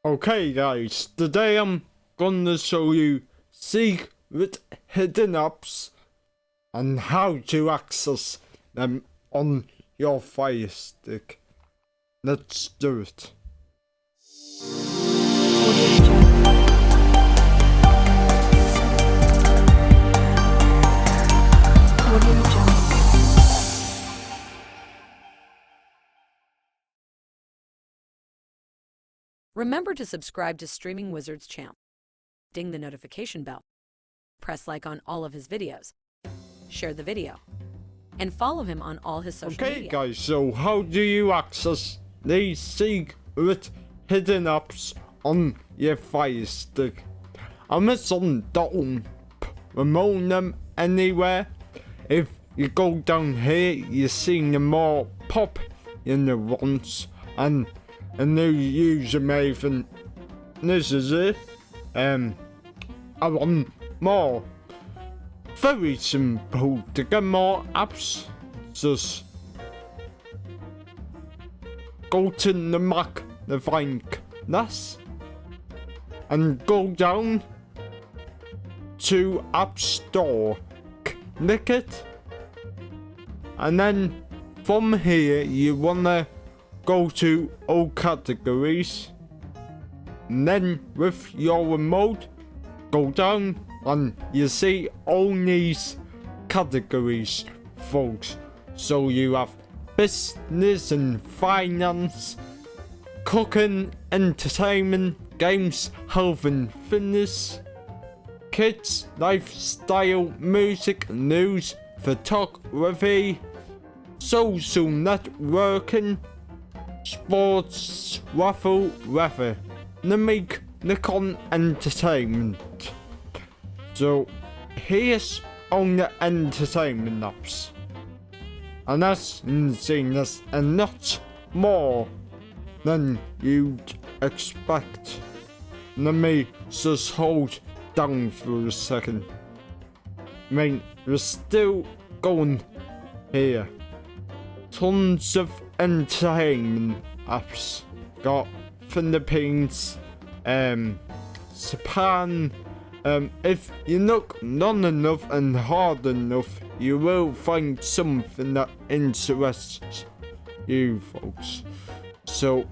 Okay guys, today I'm gonna show you secret hidden apps and how to access them on your Firestick. Let's do it. Remember to subscribe to Streaming Wizard's channel. Ding the notification bell. Press like on all of his videos. Share the video. And follow him on all his social media. Okay guys, so how do you access these secret hidden apps on your Firestick? Amazon don't promote them anywhere. If you go down here, you see them all pop in the ones, and a new user may think this is it. I want more. Very simple to get more apps. Just go to the magnifying glass and go down to App Store. Click it, and then from here you wanna go to all categories, and then with your remote go down and you see all these categories, folks. So you have business and finance, cooking, entertainment, games, health and fitness, kids, lifestyle, music, news, photography, social networking, sports, raffle, weather, the on entertainment. So here's on the entertainment apps, and that's insane. That's a lot more than you'd expect. Let me just hold down for a second. I mean, we're still going here. Tons of entertainment apps. Got Philippines, Japan. If you look long enough and hard enough, you will find something that interests you, folks. So,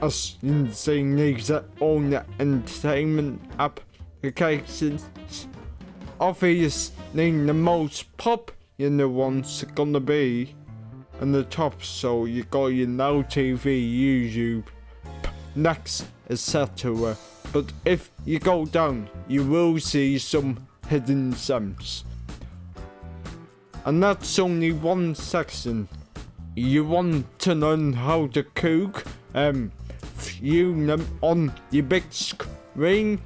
as you can see, these are all the entertainment applications. Obviously, the most popular ones are gonna be on the top. So you got your Now TV, YouTube, Next, etc. But if you go down, you will see some hidden gems, and that's only one section. You want to learn how to cook, view them on your big screen,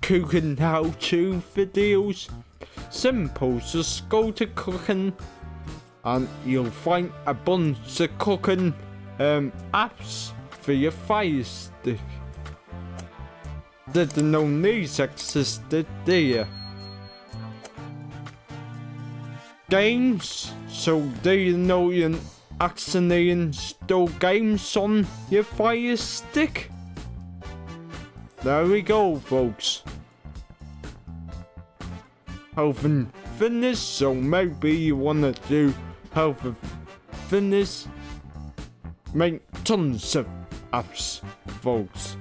cooking how-to videos. Simple, just go to cooking and you'll find a bunch of cooking apps for your Firestick. Didn't know these existed, do you? Games. So do you know you can actually install games on your Firestick? There we go, folks. Health and fitness. So maybe you wanna do health and fitness. Make tons of apps, folks.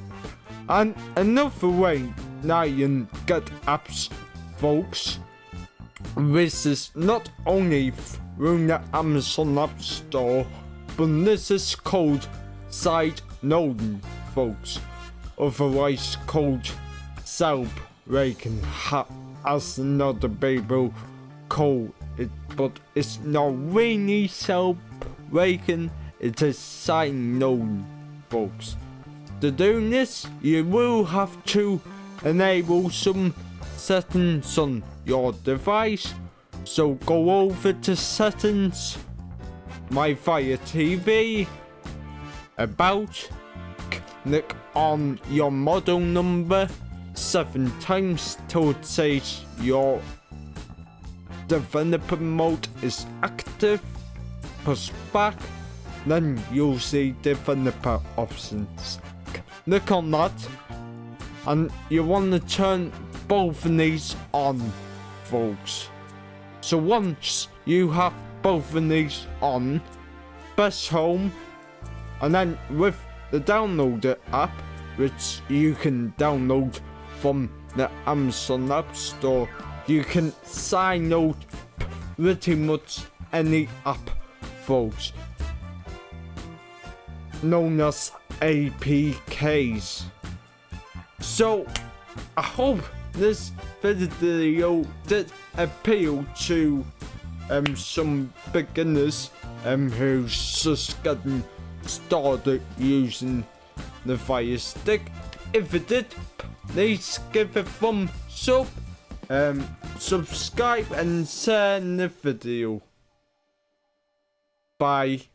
And another way now you can get apps, folks, this is not only through the Amazon App Store, but this is called side loading, folks, otherwise called cell-breaking, as another people call it, but it's not really cell-breaking, it is side loading, folks. To do this, you will have to enable some settings on your device. So go over to settings, My Fire TV, about, click on your model number 7 times till it says your developer mode is active. Push back, then you'll see developer options. look on that, and you want to turn both of these on, folks. So once you have both of these on, press home, and then with the downloader app, which you can download from the Amazon App Store, you can sign out pretty much any app, folks, known as APKs. So I hope this video did appeal to some beginners who's just getting started using the Firestick. If it did, please give a thumbs up, subscribe and share the video. Bye.